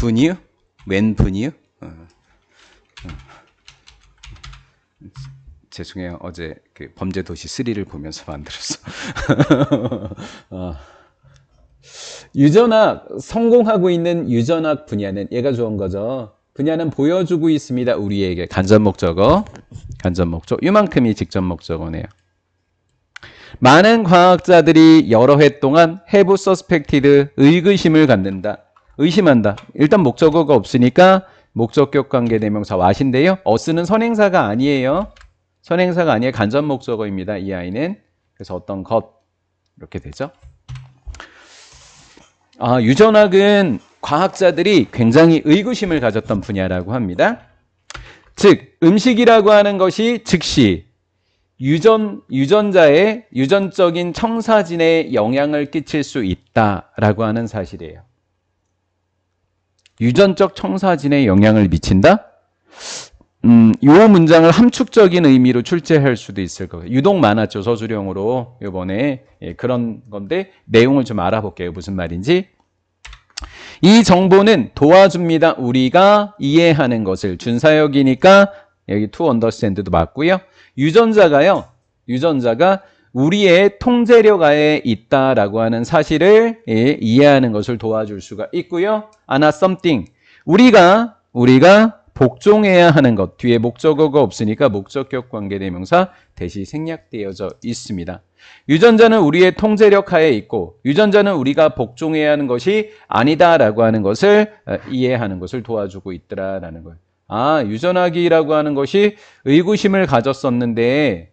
분유? 웬 분유? 죄송해요. 어제 그 범죄도시 3를 보면서 만들었어. 유전학, 성공하고 있는 유전학 분야는 얘가 좋은 거죠. 분야는 보여주고 있습니다. 우리에게 간접 목적어, 간접 목적. 이만큼이 직접 목적어네요. 많은 과학자들이 여러 해 동안 have suspected, 의구심을 갖는다. 의심한다. 일단 목적어가 없으니까 목적격 관계대명사 what인데요. us는 선행사가 아니에요. 선행사가 아니에요. 간접 목적어입니다. 이 아이는. 그래서 어떤 것 이렇게 되죠. 유전학은 과학자들이 굉장히 의구심을 가졌던 분야라고 합니다. 즉 음식이라고 하는 것이 즉시 유전자의 유전적인 청사진에 영향을 끼칠 수 있다라고 하는 사실이에요. 유전적 청사진에 영향을 미친다? 이 문장을 함축적인 의미로 출제할 수도 있을 거예요. 유독 많았죠. 서술형으로 이번에 그런 건데 내용을 좀 알아볼게요. 무슨 말인지. 이 정보는 도와줍니다. 우리가 이해하는 것을. 준사역이니까 여기 to understand도 맞고요. 유전자가 우리의 통제력 하에 있다라고 하는 사실을 이해하는 것을 도와줄 수가 있고요. 하나 something. 우리가 복종해야 하는 것. 뒤에 목적어가 없으니까 목적격 관계대명사 대시 생략되어져 있습니다. 유전자는 우리의 통제력 하에 있고 유전자는 우리가 복종해야 하는 것이 아니다라고 하는 것을 이해하는 것을 도와주고 있더라라는 거예요. 유전학이라고 하는 것이 의구심을 가졌었는데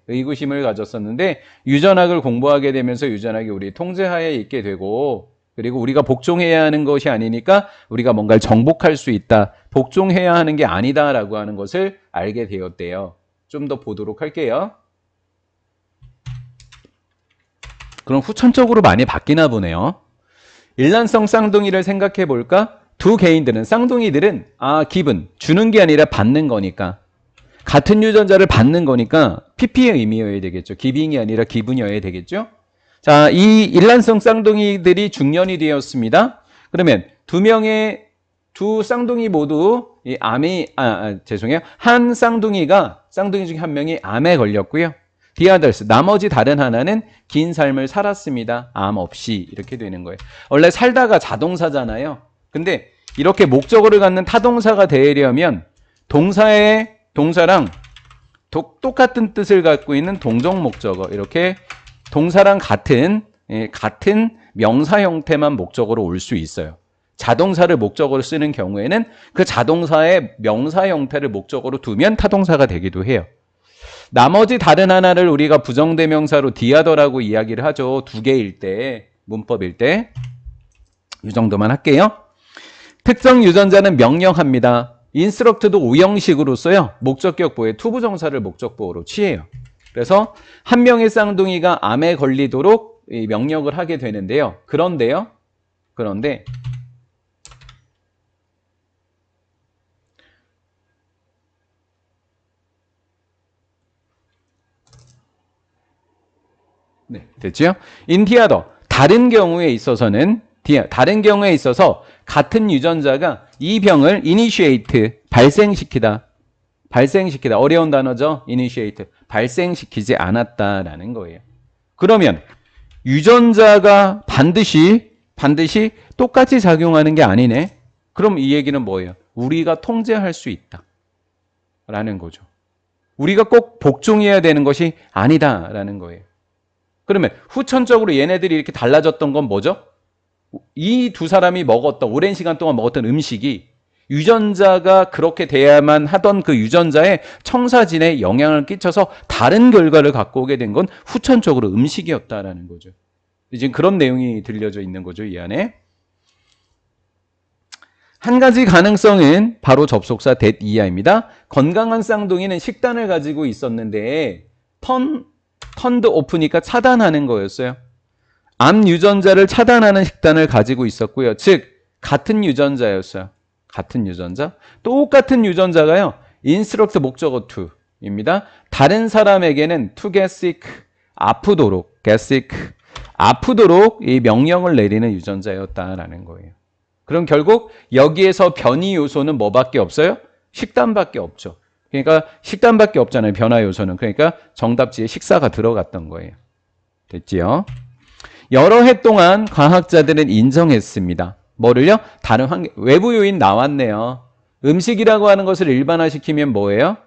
유전학을 공부하게 되면서 유전학이 우리 통제하에 있게 되고 그리고 우리가 복종해야 하는 것이 아니니까 우리가 뭔가를 정복할 수 있다. 복종해야 하는 게 아니다라고 하는 것을 알게 되었대요. 좀 더 보도록 할게요. 그럼 후천적으로 많이 바뀌나 보네요. 일란성 쌍둥이를 생각해 볼까? 두 개인들은 쌍둥이들은 기분, 주는 게 아니라 받는 거니까 같은 유전자를 받는 거니까 PP의 의미여야 되겠죠. 기빙이 아니라 기분이어야 되겠죠. 자, 이 일란성 쌍둥이들이 중년이 되었습니다. 그러면 두 쌍둥이 모두 한 쌍둥이 중에 한 명이 암에 걸렸고요. The others, 나머지 다른 하나는 긴 삶을 살았습니다. 암 없이 이렇게 되는 거예요. 원래 살다가 자동사잖아요. 근데 이렇게 목적어를 갖는 타동사가 되려면 동사랑 똑같은 뜻을 갖고 있는 동적 목적어 이렇게 동사랑 같은 명사 형태만 목적어로 올 수 있어요. 자동사를 목적어로 쓰는 경우에는 그 자동사의 명사 형태를 목적어로 두면 타동사가 되기도 해요. 나머지 다른 하나를 우리가 부정대명사로 디아더라고 이야기를 하죠. 두 개일 때, 문법일 때. 이 정도만 할게요. 특정 유전자는 명령합니다. 인스트럭트도 오형식으로 써요. 목적격 보호에 투부정사를 목적보호로 취해요. 그래서 한 명의 쌍둥이가 암에 걸리도록 명령을 하게 되는데요. 그런데 네, 됐죠? 인디아더 다른 경우에 있어서 같은 유전자가 이 병을 initiate 발생시키다 어려운 단어죠. initiate 발생시키지 않았다라는 거예요. 그러면 유전자가 반드시 똑같이 작용하는 게 아니네. 그럼 이 얘기는 뭐예요? 우리가 통제할 수 있다 라는 거죠. 우리가 꼭 복종해야 되는 것이 아니다라는 거예요. 그러면 후천적으로 얘네들이 이렇게 달라졌던 건 뭐죠? 이 두 사람이 오랜 시간 동안 먹었던 음식이 유전자가 그렇게 돼야만 하던 그 유전자의 청사진에 영향을 끼쳐서 다른 결과를 갖고 오게 된 건 후천적으로 음식이었다라는 거죠. 지금 그런 내용이 들려져 있는 거죠, 이 안에. 한 가지 가능성은 바로 접속사 that 이하입니다. 건강한 쌍둥이는 식단을 가지고 있었는데 턴드 오프니까 차단하는 거였어요. 암 유전자를 차단하는 식단을 가지고 있었고요. 즉 같은 유전자였어요. 같은 유전자. 똑같은 유전자가요. 인스트럭트 목적어 to입니다. 다른 사람에게는 to get sick 아프도록 이 명령을 내리는 유전자였다라는 거예요. 그럼 결국 여기에서 변이 요소는 뭐밖에 없어요? 식단밖에 없죠. 그러니까 식단밖에 없잖아요. 변화 요소는. 그러니까 정답지에 식사가 들어갔던 거예요. 됐지요? 여러 해 동안 과학자들은 인정했습니다. 뭐를요? 다른 외부 요인 나왔네요. 음식이라고 하는 것을 일반화시키면 뭐예요?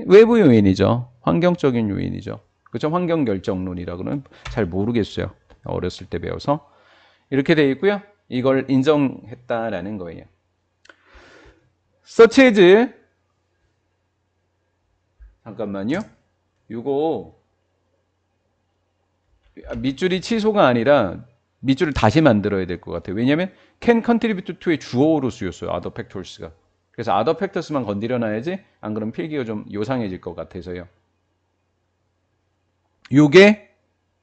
외부 요인이죠. 환경적인 요인이죠. 그죠? 환경 결정론이라고는 잘 모르겠어요. 어렸을 때 배워서. 이렇게 돼 있고요. 이걸 인정했다라는 거예요. such as 잠깐만요. 이거 밑줄이 취소가 아니라 밑줄을 다시 만들어야 될 것 같아요. 왜냐하면 can contribute to의 주어로 쓰였어요. other factors가. 그래서 other factors만 건드려놔야지 안 그러면 필기가 좀 요상해질 것 같아서요. 이게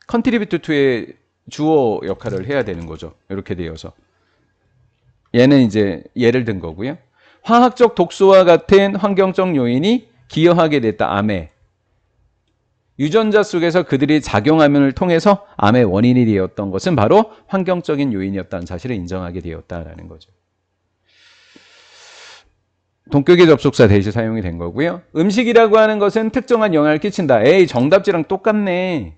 contribute to의 주어 역할을 해야 되는 거죠. 이렇게 되어서. 얘는 이제 예를 든 거고요. 화학적 독소와 같은 환경적 요인이 기여하게 됐다. 암에. 유전자 속에서 그들이 작용함을 통해서 암의 원인이 되었던 것은 바로 환경적인 요인이었다는 사실을 인정하게 되었다라는 거죠. 동격의 접속사 대신 사용이 된 거고요. 음식이라고 하는 것은 특정한 영향을 끼친다. 에이, 정답지랑 똑같네.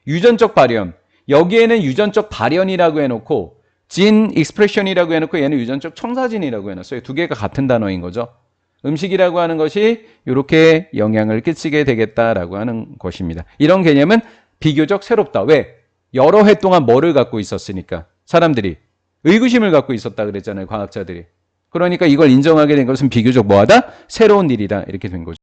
유전적 발현. 여기에는 유전적 발현이라고 해놓고 진 익스프레션이라고 해놓고 얘는 유전적 청사진이라고 해놨어요. 두 개가 같은 단어인 거죠. 음식이라고 하는 것이 이렇게 영향을 끼치게 되겠다라고 하는 것입니다. 이런 개념은 비교적 새롭다. 왜? 여러 해 동안 뭐를 갖고 있었으니까. 사람들이 의구심을 갖고 있었다 그랬잖아요. 과학자들이. 그러니까 이걸 인정하게 된 것은 비교적 뭐하다? 새로운 일이다. 이렇게 된 거죠.